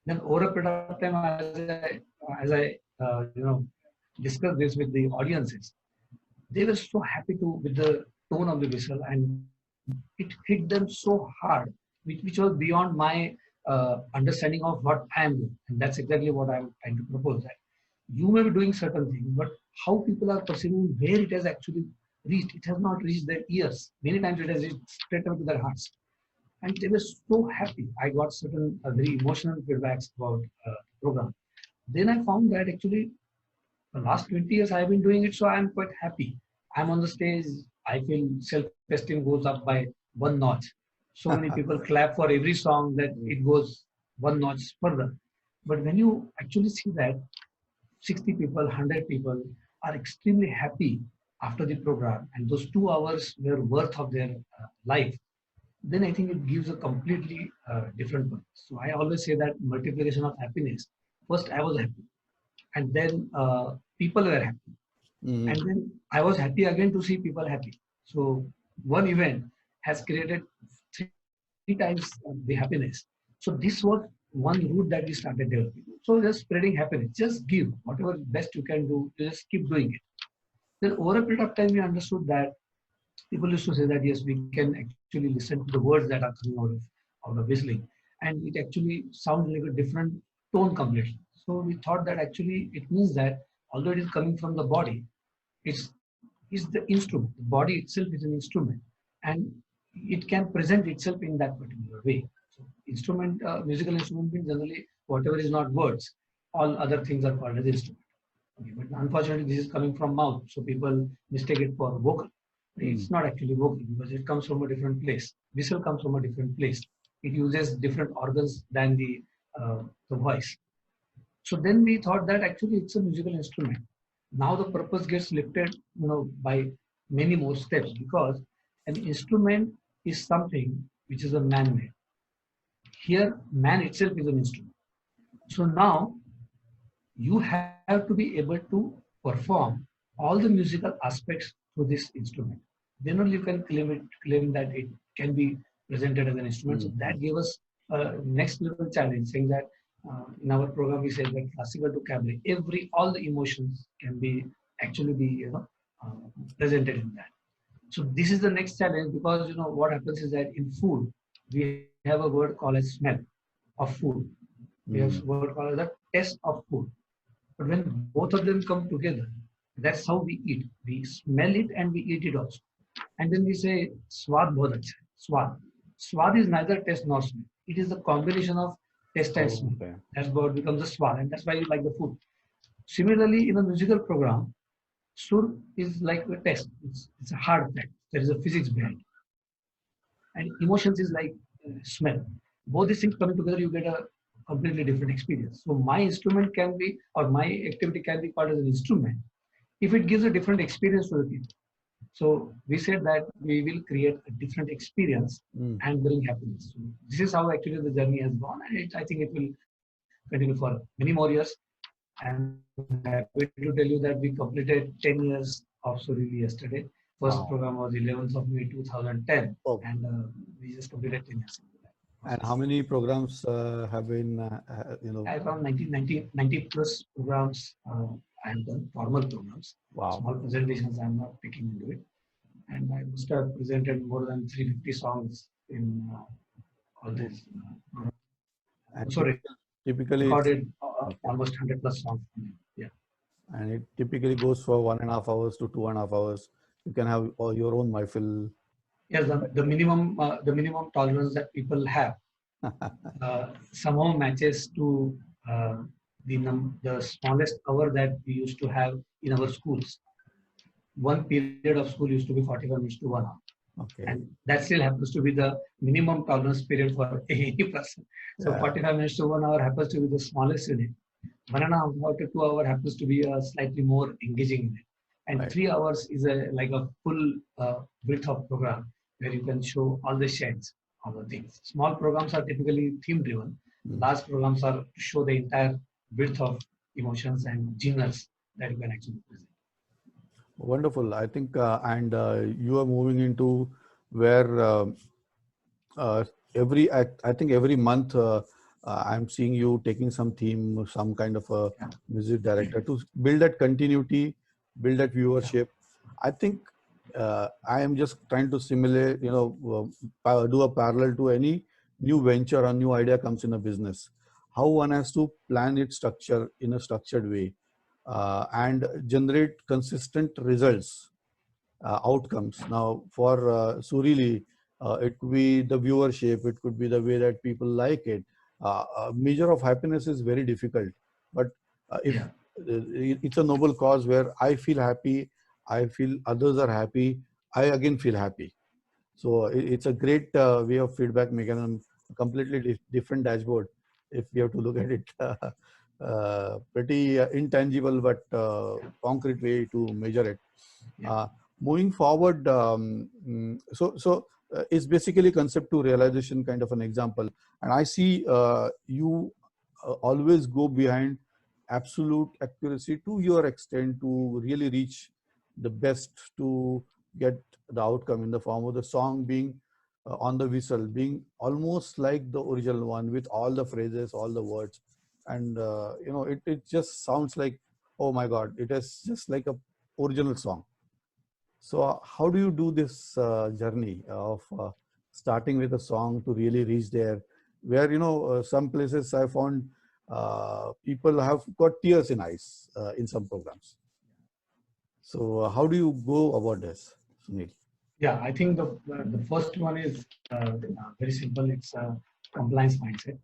[SPEAKER 2] Then over a period of time, as I discussed this with the audiences, they were so happy with the tone of the whistle, and it hit them so hard, which was beyond my understanding of what I am doing. And that's exactly what I'm trying to propose. That you may be doing certain things, but how people are perceiving where it has actually reached, it has not reached their ears. Many times it has reached straight up to their hearts. And they were so happy. I got certain very emotional feedbacks about the program. Then I found that actually the last 20 years I have been doing it, so I'm quite happy. I'm on the stage, I feel self-esteem goes up by one notch. So many people clap for every song that it goes one notch further. But when you actually see that 60 people, 100 people are extremely happy after the program, and those 2 hours were worth of their life, then I think it gives a completely different one. So I always say that multiplication of happiness. First I was happy, and then people were happy. Mm-hmm. And then I was happy again to see people happy. So one event has created 3 times the happiness. So this was one route that we started developing. So just spreading happiness, just give whatever best you can do, just keep doing it. Then over a period of time, we understood that people used to say that yes, we can actually listen to the words that are coming out of whistling, and it actually sounds like a different tone completely. So we thought that actually it means that although it is coming from the body, it's the instrument. The body itself is an instrument, and it can present itself in that particular way. So instrument, musical instrument means generally whatever is not words, all other things are called as instrument. Okay, but unfortunately, this is coming from mouth, so people mistake it for vocal. It's not actually vocal because it comes from a different place. Whistle comes from a different place. It uses different organs than the voice. So then we thought that actually it's a musical instrument. Now the purpose gets lifted, by many more steps, because an instrument is something which is a man-made. Here, man itself is an instrument. So now you have to be able to perform all the musical aspects through this instrument. Then only you can claim that it can be presented as an instrument. So that gave us a next level challenge, saying that in our program we say that classical to cabaret, all the emotions can be actually be presented in that. So this is the next challenge, because what happens is that in food we have a word called as smell of food. We have a word called as the taste of food. But when both of them come together, that's how we eat. We smell it and we eat it also. And then we say, Swad bahut acha hai. Swad. Swad is neither taste nor smell. It is the combination of taste and smell.
[SPEAKER 1] Okay.
[SPEAKER 2] That's what becomes the swad, and that's why you like the food. Similarly, in a musical program, sur is like a test. It's a hard fact. There is a physics behind it. And emotions is like smell. Both these things coming together, you get a completely different experience. So my instrument can be, or my activity can be called as an instrument if it gives a different experience to the people. So we said that we will create a different experience and bring happiness. So this is how actually the journey has gone, and I think it will continue for many more years. I'm happy to tell you that we completed 10 years of Surili yesterday. First
[SPEAKER 1] Wow.
[SPEAKER 2] program was 11th of May 2010,
[SPEAKER 1] Oh.
[SPEAKER 2] and we just completed 10 years.
[SPEAKER 1] And how many programs have been,
[SPEAKER 2] Around 90 plus programs I have done, formal programs.
[SPEAKER 1] Wow.
[SPEAKER 2] Small presentations I'm not picking into it. And I must have presented more than 350 songs in all these.
[SPEAKER 1] And
[SPEAKER 2] Sorry,
[SPEAKER 1] typically,
[SPEAKER 2] recorded almost 100 plus songs. Yeah.
[SPEAKER 1] and it typically goes for 1.5 hours to 2.5 hours. You can have your own mahfil.
[SPEAKER 2] Yes, the minimum tolerance that people have somehow matches to the smallest hour that we used to have in our schools. One period of school used to be 45 minutes to 1 hour.
[SPEAKER 1] Okay.
[SPEAKER 2] And that still happens to be the minimum tolerance period for any person. So
[SPEAKER 1] Yeah.
[SPEAKER 2] 45 minutes to 1 hour happens to be the smallest unit. 1.5 hour to 2 hour happens to be a slightly more engaging unit. And
[SPEAKER 1] Right.
[SPEAKER 2] 3 hours is like a full width of program where you can show all the shades, all the things. Small programs are typically theme driven. Large programs are to show the entire width of emotions and genres that you can actually present.
[SPEAKER 1] Wonderful. I think, and you are moving into where I think every month I'm seeing you taking some theme, some kind of a music director to build that continuity, build that viewership. I think I am just trying to simulate, do a parallel to any new venture or new idea comes in a business. How one has to plan its structure in a structured way and generate consistent results, outcomes. Now, for Surili, it could be the viewership, it could be the way that people like it. A measure of happiness is very difficult, but if it's a noble cause where I feel happy, I feel others are happy, I again feel happy. So it's a great way of feedback mechanism, a completely different dashboard if we have to look at it. Pretty intangible but concrete way to measure it. Moving forward, it's basically concept to realization kind of an example. And I see you always go behind absolute accuracy to your extent to really reach the best to get the outcome in the form of the song being on the whistle, being almost like the original one with all the phrases, all the words. And, it just sounds like, oh my God, it is just like a original song. So how do you do this journey of starting with a song to really reach there? Where, some places I found people have got tears in eyes in some programs. So how do you go about this, Sunil?
[SPEAKER 2] Yeah, I think the first one is very simple. It's a compliance mindset.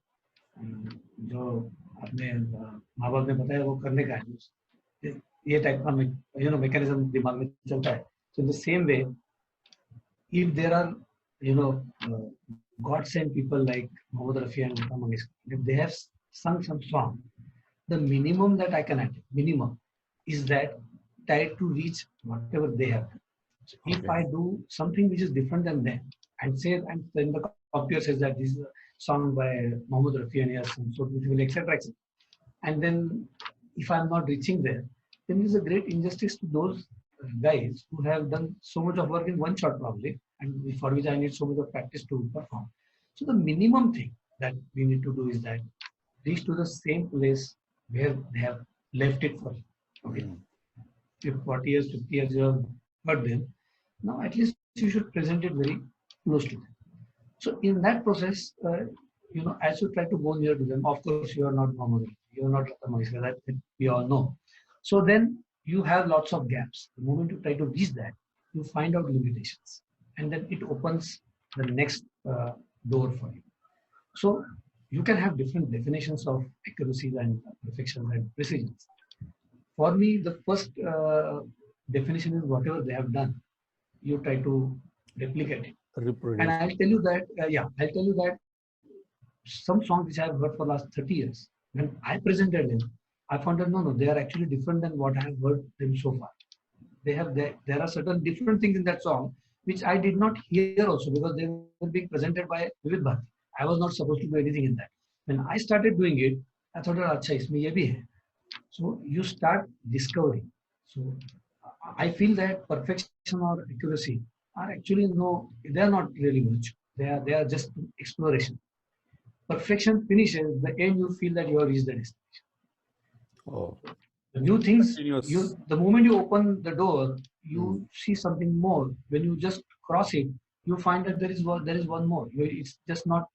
[SPEAKER 2] जो आपने माँ बाप ने बताया वो करने का है, ये टाइप का mechanism दिमाग में चलता है. So in the same way, if there are God sent people like Mohammad Rafi and Lata Mangeshkar, if they have sung some song, the minimum that I can attempt, is that try to reach whatever they have done. So if I do something which is different than them, and then the copier says that this is a song by Mohammad Rafi and he has some sort of etc. And then if I'm not reaching there, then there's a great injustice to those guys who have done so much of work in one shot probably, and for which I need so much of practice to perform. So the minimum thing that we need to do is that reach to the same place where they have left it for you. Okay. If 40 years, 50 years you have heard them, now at least you should present it very close to them. So in that process, as you try to go near to them, of course you are not Mohammed, You're not Lata Mangeshkar, that we all know. So then you have lots of gaps. The moment you try to reach that, you find out limitations, and then it opens the next door for you. So you can have different definitions of accuracy and perfection and precision. For me, the first definition is whatever they have done, you try to replicate it. And
[SPEAKER 1] Reproduce.
[SPEAKER 2] I'll tell you that, I'll tell you that some songs which I have heard for last 30 years, when I presented them, I found that no, they are actually different than what I have heard them so far. There are certain different things in that song which I did not hear also because they were being presented by Vivid Bharati. I was not supposed to do anything in that. When I started doing it, I thought, "Acha, isme ye bhi hai." So you start discovering. So I feel that perfection or accuracy are actually no, they are not really much. They are just exploration. Perfection finishes, the end you feel that you have reached the destination.
[SPEAKER 1] Oh,
[SPEAKER 2] The new things,
[SPEAKER 1] continuous.
[SPEAKER 2] the moment you open the door, you
[SPEAKER 1] Mm.
[SPEAKER 2] see something more. When you just cross it, you find that there is one more. It's just not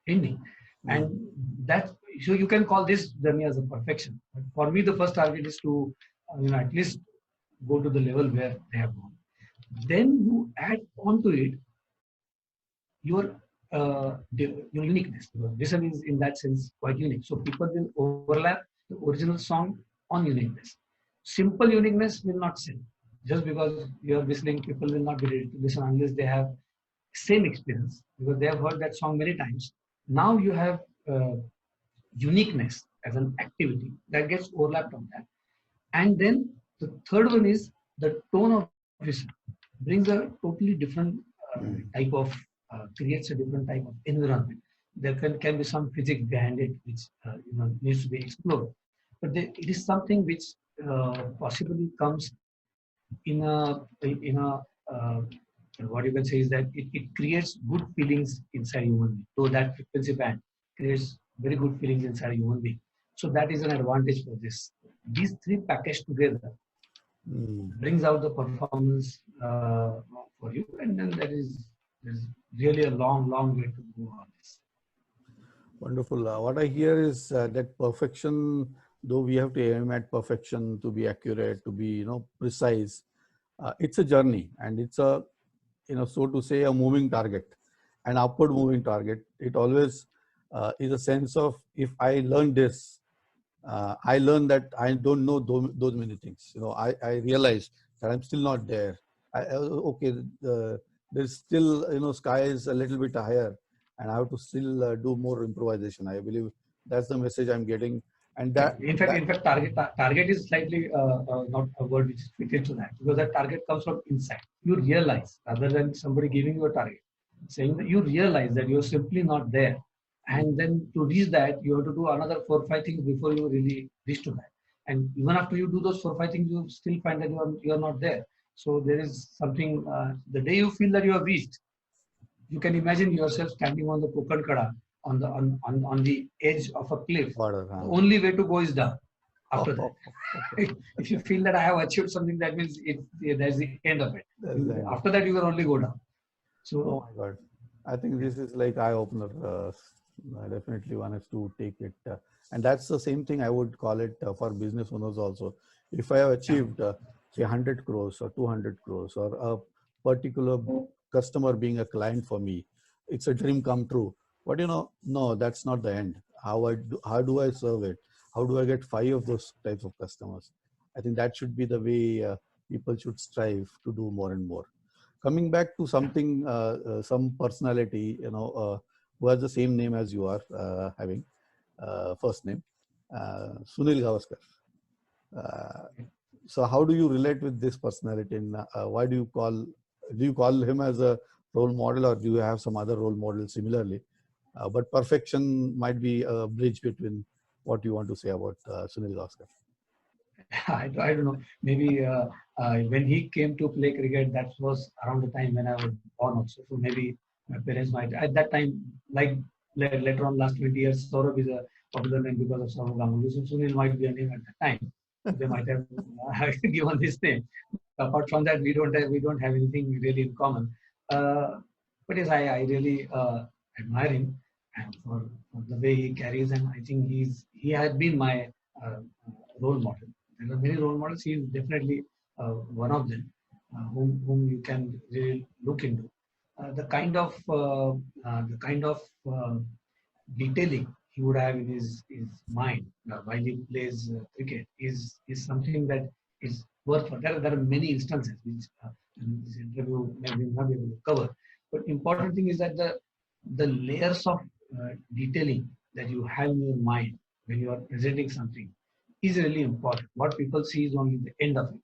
[SPEAKER 2] ending. And that, so you can call this journey as a perfection. But for me, the first target is to at least go to the level where they have gone. Then you add on to it your your uniqueness. Because this one is in that sense quite unique. So people will overlap the original song on uniqueness. Simple uniqueness will not sell. Just because you are whistling, people will not be ready to listen unless they have same experience because they have heard that song many times. Now you have uniqueness as an activity that gets overlapped on that. And then the third one is the tone of whistle brings a totally different type of, creates a different type of environment. There can be some physics behind it which needs to be explored. But it is something which possibly comes in a what you can say is that it creates good feelings inside human being. So that frequency band creates very good feelings inside human being. So that is an advantage for this. These three packaged together brings out the performance for you, and then there's really a long way to go on this.
[SPEAKER 1] Wonderful. What I hear is that perfection, though we have to aim at perfection to be accurate, to be precise, it's a journey, and it's a so to say a moving target, an upward moving target. It always is a sense of if I learn this, I learn that I don't know those many things. I realize that I'm still not there. Okay, there's still sky is a little bit higher, and I have to still do more improvisation. I believe that's the message I'm getting, and that
[SPEAKER 2] in fact, target is slightly not a word which is fitted to that because that target comes from inside. You realize rather than somebody giving you a target, saying that you realize that you're simply not there. And then to reach that, you have to do another 4 or 5 things before you really reach to that. And even after you do those 4 or 5 things, you still find that you are not there. So there is something. The day you feel that you have reached, you can imagine yourself standing on the Kokankada on the edge of a cliff.
[SPEAKER 1] order.
[SPEAKER 2] The only way to go is down. After that, if you feel that I have achieved something, that means that's the end of it. After that, you can only go down. So,
[SPEAKER 1] oh my God, I think this is like eye opener. I definitely wanted to take it, and that's the same thing I would call it for business owners also. If I have achieved say 100 crores or 200 crores or a particular customer being a client for me, it's a dream come true. But no, that's not the end. How do I serve it? How do I get 5 of those types of customers? I think that should be the way people should strive to do more and more. Coming back to something, some personality, who has the same name as you are having, first name, Sunil Gavaskar. So how do you relate with this personality, and why do you call him as a role model, or do you have some other role model similarly? But perfection might be a bridge between what you want to say about Sunil Gavaskar.
[SPEAKER 2] I don't know. Maybe when he came to play cricket, that was around the time when I was born also. So maybe my parents might, at that time, like later on, last 20 years, Saurabh is a popular name because of Saurabh Ganguly. So Sunil might be a name at that time. They might have given this name. Apart from that, we don't have anything really in common. But yes, I really admire him. and for the way he carries, and I think he has been my uh, role model. There are many role models. He is definitely one of them, whom you can really look into. The kind of detailing he would have in his mind while he plays cricket is something that is worth for. There are many instances which in this interview maybe not be able to cover. But important thing is that the layers of detailing that you have in your mind when you are presenting something is really important. What people see is only the end of it.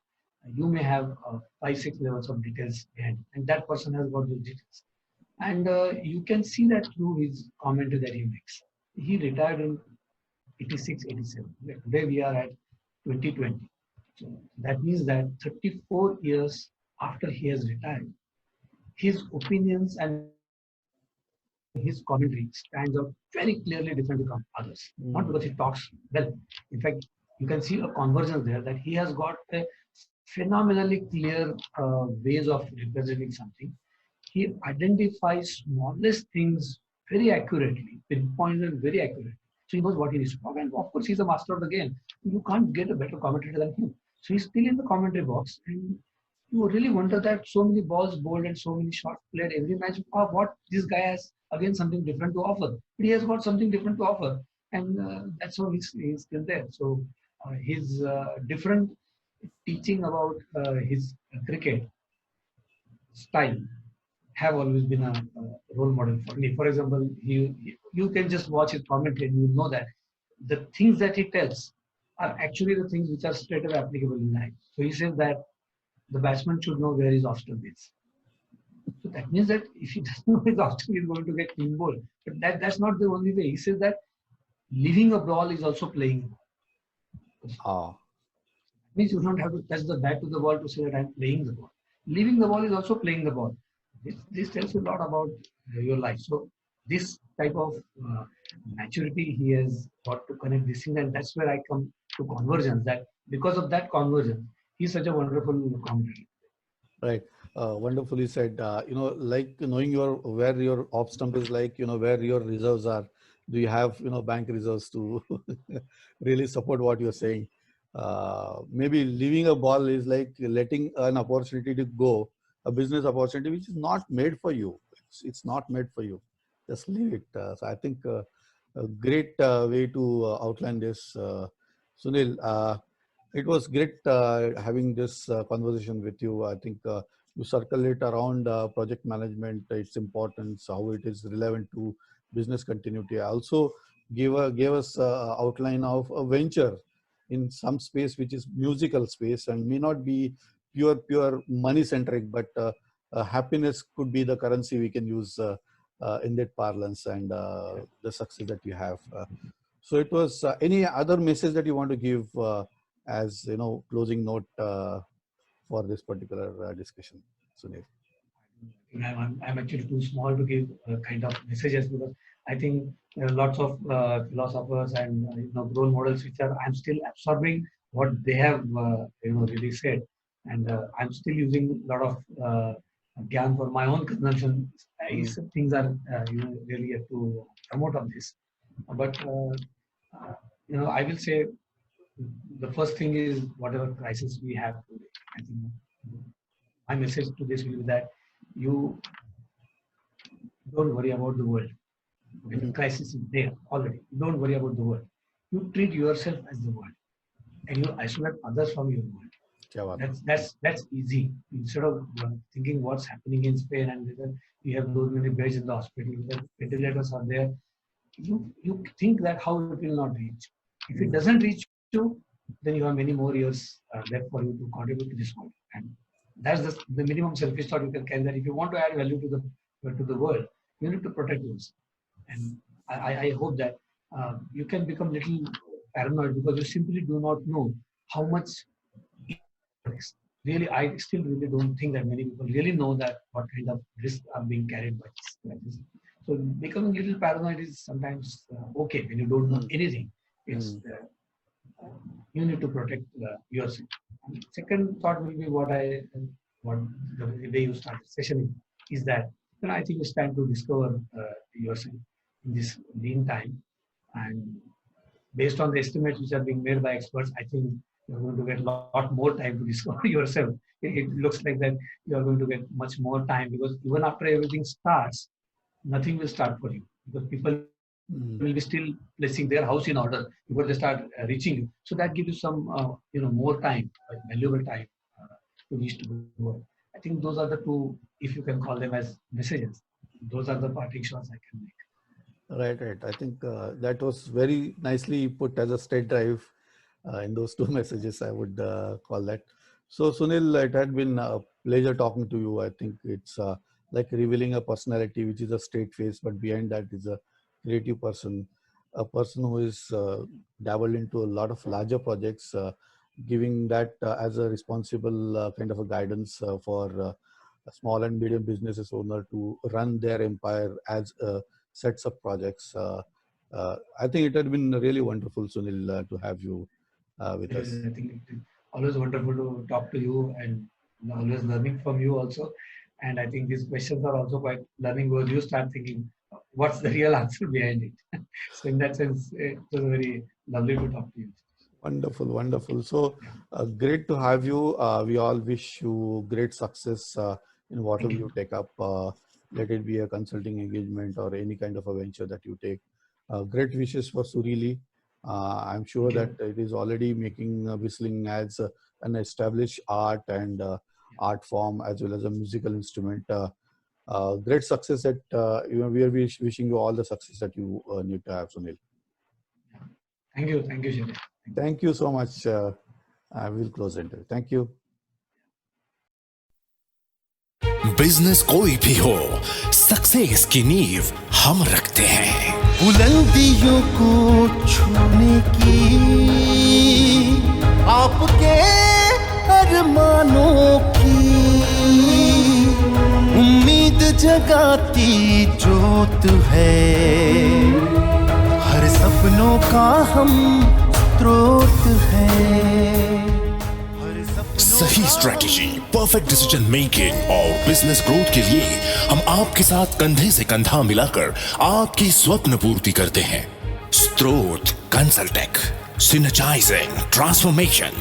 [SPEAKER 2] You may have 5, 6 levels of details behind, and that person has got those details. And you can see that through his commentary that he makes. He retired in 86, 87. Today we are at 2020. So that means that 34 years after he has retired, his opinions and his commentary stands out very clearly different from others. Not because he talks well. In fact, you can see a convergence there that he has got a phenomenally clear ways of representing something. He identifies smallest things very accurately, pinpoints them very accurately. So he knows what he needs to talk. And of course, he's a master of the game. You can't get a better commentator than him. So he's still in the commentary box. And you really wonder that so many balls bowled and so many shots played every match. What this guy has, again, something different to offer. But he has got something different to offer. And that's how he's still there. So his different teaching about his cricket style have always been a role model for me. For example, you can just watch his commentary and you know that the things that he tells are actually the things which are straight away applicable in life. So he says that the batsman should know where his off stump is. So that means that if he doesn't know his off stump, he's going to get clean ball. But that's not the only way. He says that leaving a ball is also playing.
[SPEAKER 1] Ah,
[SPEAKER 2] Means you don't have to touch the bat to the ball to say that I'm playing the ball. Leaving the ball is also playing the ball. This tells you a lot about your life. So this type of maturity he has got to connect this thing, and that's where I come to convergence. That because of that convergence, he's such a wonderful commentator.
[SPEAKER 1] right. Wonderfully said. Like knowing where your off stump is, like where your reserves are. Do you have bank reserves to really support what you're saying? Maybe leaving a ball is like letting an opportunity to go, a business opportunity which is not made for you. It's not made for you. Just leave it. So I think a great way to outline this, Sunil. It was great having this conversation with you. I think you circle it around project management, its importance, how it is relevant to business continuity. I also gave us outline of a venture in some space which is musical space and may not be pure money centric, but happiness could be the currency we can use in that parlance, and the success that you have. So it was any other message that you want to give as closing note for this particular discussion, Sunil?
[SPEAKER 2] I'm actually too small to give kind of messages because I think there are lots of philosophers and role models which are I'm still absorbing what they have really said, and I'm still using a lot of gyan for my own consumption. Some things are really have to promote on this, but I will say the first thing is whatever crisis we have today. I think my message to this will be that you don't worry about the world. When the crisis is there already, don't worry about the world. You treat yourself as the world, and you isolate others from your world.
[SPEAKER 1] Kya baat hai.
[SPEAKER 2] That's easy. Instead of thinking what's happening in Spain and whether we have those many beds in the hospital, the ventilators are there, you think that how it will not reach. If it doesn't reach you, then you have many more years left for you to contribute to this world. And that's the minimum selfish thought you can carry. That if you want to add value to the world, you need to protect yourself. And I hope that you can become little paranoid because you simply do not know how much risks. Really, I still really don't think that many people really know that what kind of risks are being carried by this. So becoming a little paranoid is sometimes okay when you don't know anything. It's you need to protect yourself. And second thought will be what the way you start the session is that I think it's time to discover yourself. in this lean time. And based on the estimates which are being made by experts, I think you're going to get a lot more time to discover yourself. It looks like that you are going to get much more time, because even after everything starts, nothing will start for you, because people will be still placing their house in order before they start reaching you. So that gives you some, more time, valuable time to reach to work. I think those are the two, if you can call them as messages. Those are the parting shots I can make.
[SPEAKER 1] Right. I think that was very nicely put as a state drive in those two messages, I would call that. So Sunil, it had been a pleasure talking to you. I think it's like revealing a personality which is a straight face, but behind that is a creative person, a person who is dabbled into a lot of larger projects, giving that as a responsible kind of a guidance for small and medium businesses owner to run their empire as sets of projects. I think it had been really wonderful, Sunil, to have you with us.
[SPEAKER 2] I think it's always wonderful to talk to you, and always learning from you also. And I think these questions are also quite learning, because you start thinking, what's the real answer behind it? So in that sense, it was very lovely to talk to you.
[SPEAKER 1] Wonderful. So great to have you. We all wish you great success in whatever you take up. Let it be a consulting engagement or any kind of a venture that you take. Great wishes for Surili. I'm sure that it is already making whistling as an established art and art form, as well as a musical instrument. Great success at, we are wishing you all the success that you need to have, Sunil.
[SPEAKER 2] Thank you, Shiva.
[SPEAKER 1] Thank you so much. I will close the interview. Thank you.
[SPEAKER 3] Business कोई भी हो, success की नींव हम रखते हैं।
[SPEAKER 4] बुलंदियों को छूने की आपके अरमानों की उम्मीद जगाती जोत है, हर सपनों का हम स्रोत है।
[SPEAKER 3] सही स्ट्रेटेजी, परफेक्ट डिसीजन मेकिंग और बिजनेस ग्रोथ के लिए हम आपके साथ कंधे से कंधा मिलाकर आपकी स्वप्न पूर्ति करते हैं। स्त्रोत कंसल्टेक, सिनर्जाइजिंग ट्रांसफॉर्मेशन।